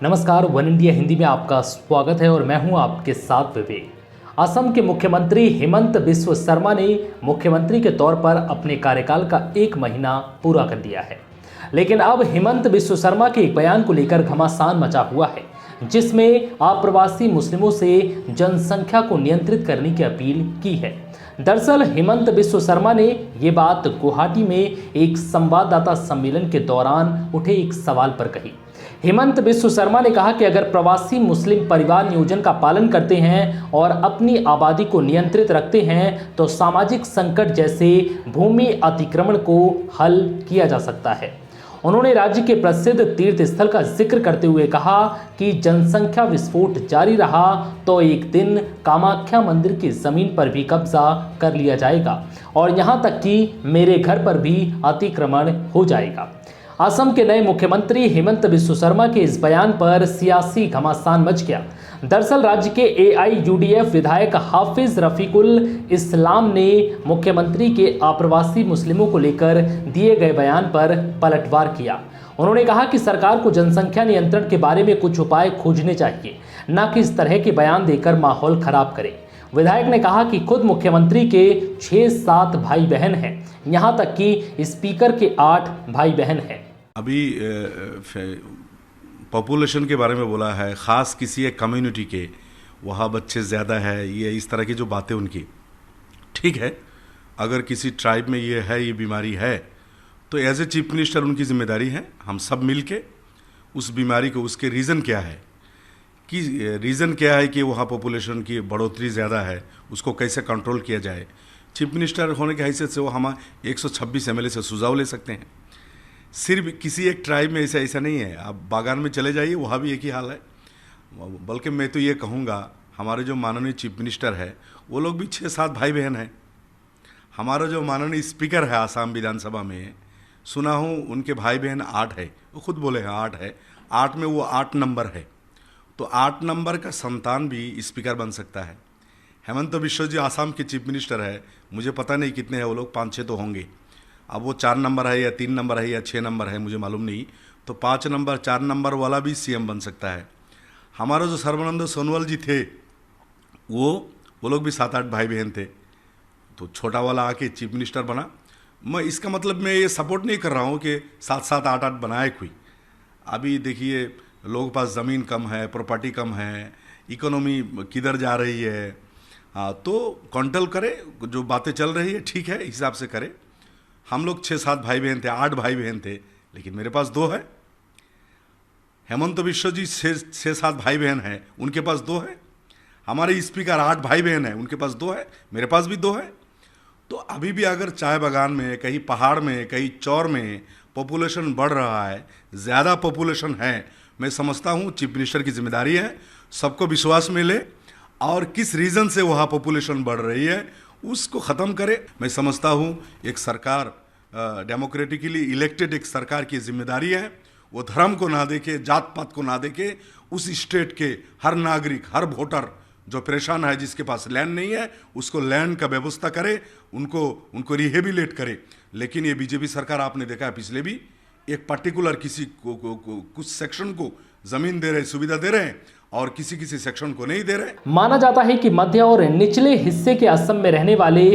नमस्कार, one India Hindi में आपका स्वागत है और मैं हूं आपके साथ विवेक। असम के मुख्यमंत्री हेमंत बिस्व शर्मा ने मुख्यमंत्री के तौर पर अपने कार्यकाल का 1 महीना पूरा कर दिया है। लेकिन अब हेमंत बिस्व शर्मा के एक बयान को लेकर घमासान मचा हुआ है, जिसमें अप्रवासी मुस्लिमों से जनसंख्या को नियंत्रित करने की अपील की है। दरअसल हेमंत बिस्व शर्मा ने ये बात गुवाहाटी में एक संवाददाता सम्मेलन के दौरान उठे एक सवाल पर कही। हेमंत बिस्व शर्मा ने कहा कि अगर प्रवासी मुस्लिम परिवार नियोजन का पालन करते हैं और अपनी आबादी को नियंत्रित रखते हैं तो सामाजिक संकट जैसे भूमि अतिक्रमण को हल किया जा सकता है। उन्होंने राज्य के प्रसिद्ध तीर्थ स्थल का जिक्र करते हुए कहा कि जनसंख्या विस्फोट जारी रहा तो एक दिन कामाख्या मंदिर की जमीन पर भी कब्जा कर लिया जाएगा और यहां तक कि मेरे घर पर भी अतिक्रमण हो जाएगा। असम के नए मुख्यमंत्री हेमंत बिस्व शर्मा के इस बयान पर सियासी घमासान मच गया। दरअसल राज्य के AIUDF विधायक हाफिज रफीकुल इस्लाम ने मुख्यमंत्री के अप्रवासी मुस्लिमों को लेकर दिए गए बयान पर पलटवार किया। उन्होंने कहा कि सरकार को जनसंख्या नियंत्रण के बारे में कुछ उपाय खोजने चाहिए, न कि इस तरह के बयान देकर माहौल खराब करें। विधायक ने कहा कि खुद मुख्यमंत्री के 6-7 भाई बहन हैं, यहां तक कि स्पीकर के 8 भाई बहन हैं। अभी पॉपुलेशन के बारे में बोला है, ख़ास किसी एक कम्युनिटी के वहाँ बच्चे ज़्यादा है, ये इस तरह की जो बातें उनकी ठीक है। अगर किसी ट्राइब में ये है, ये बीमारी है, तो एज ए चीफ मिनिस्टर उनकी जिम्मेदारी है हम सब मिल के उस बीमारी को, उसके रीज़न क्या है कि रीज़न क्या है कि वहाँ पॉपुलेशन की बढ़ोतरी ज़्यादा है, उसको कैसे कंट्रोल किया जाए। चीफ मिनिस्टर होने की हैसियत से वो हम 126 MLA से सुझाव ले सकते हैं। सिर्फ किसी एक ट्राइब में ऐसा नहीं है, आप बागान में चले जाइए, वहाँ भी एक ही हाल है। बल्कि मैं तो ये कहूँगा, हमारे जो माननीय चीफ मिनिस्टर है वो लोग भी 6-7 भाई बहन हैं। हमारा जो माननीय स्पीकर है आसाम विधानसभा में, सुना हूँ उनके भाई बहन 8 है, वो खुद बोले हैं 8 है, 8 में वो 8 नंबर है, तो 8 नंबर का संतान भी स्पीकर बन सकता है। हेमंत बिस्व जी आसाम के चीफ मिनिस्टर है, मुझे पता नहीं कितने हैं वो लोग, 5-6 तो होंगे। अब वो 4 नंबर है या 3 नंबर है या 6 नंबर है, मुझे मालूम नहीं, तो 5 नंबर 4 नंबर वाला भी CM बन सकता है। हमारा जो सर्बानंद सोनोवाल जी थे वो लोग भी 7-8 भाई बहन थे, तो छोटा वाला आके चीफ मिनिस्टर बना। मैं इसका मतलब मैं ये सपोर्ट नहीं कर रहा हूँ कि 7-7 8-8 बनाए कोई। अभी देखिए लोगों के पास ज़मीन कम है, प्रॉपर्टी कम है, इकोनॉमी किधर जा रही है, हाँ, तो कंट्रोल करे, जो बातें चल रही है ठीक है, हिसाब से करे। हम लोग 6-7 भाई बहन थे, 8 भाई बहन थे, लेकिन मेरे पास 2 है। हेमंत बिस्व जी 6-7 भाई बहन हैं, उनके पास 2 है। हमारे स्पीकर 8 भाई बहन हैं, उनके पास 2 है, मेरे पास भी 2 है। तो अभी भी अगर चाय बागान में, कहीं पहाड़ में, कहीं चौर में पॉपुलेशन बढ़ रहा है, ज़्यादा पॉपुलेशन है, मैं समझता हूँ चीफ मिनिस्टर की जिम्मेदारी है सबको विश्वास में ले और किस रीज़न से वहाँ पॉपुलेशन बढ़ रही है उसको ख़त्म करे। मैं समझता हूँ एक सरकार, डेमोक्रेटिकली इलेक्टेड एक सरकार की जिम्मेदारी है, वो धर्म को ना देखे, जात पात को ना देखे, उस स्टेट के हर नागरिक, हर वोटर जो परेशान है, जिसके पास लैंड नहीं है, उसको लैंड का व्यवस्था करे, उनको रिहेबिलेट करे। लेकिन ये बीजेपी सरकार आपने देखा है पिछले भी एक पर्टिकुलर किसी को कुछ सेक्शन को ज़मीन दे रहे, सुविधा दे रहे हैं और किसी सेक्शन को नहीं दे रहे। माना जाता है कि मध्य और निचले हिस्से के असम में रहने वाले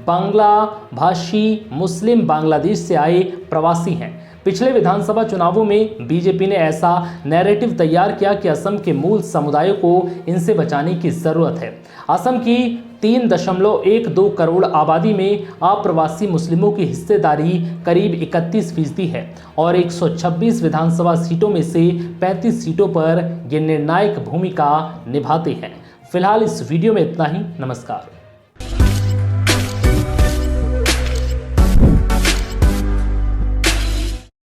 बांग्ला भाषी मुस्लिम बांग्लादेश से आए प्रवासी हैं। पिछले विधानसभा चुनावों में बीजेपी ने ऐसा नैरेटिव तैयार किया कि असम के मूल समुदायों को इनसे बचाने की जरूरत है। असम की 3.12 करोड़ आबादी में अप्रवासी मुस्लिमों की हिस्सेदारी करीब 31% है और 126 विधानसभा सीटों में से 35 सीटों पर ये निर्णायक भूमिका निभाते हैं। फिलहाल इस वीडियो में इतना ही। नमस्कार।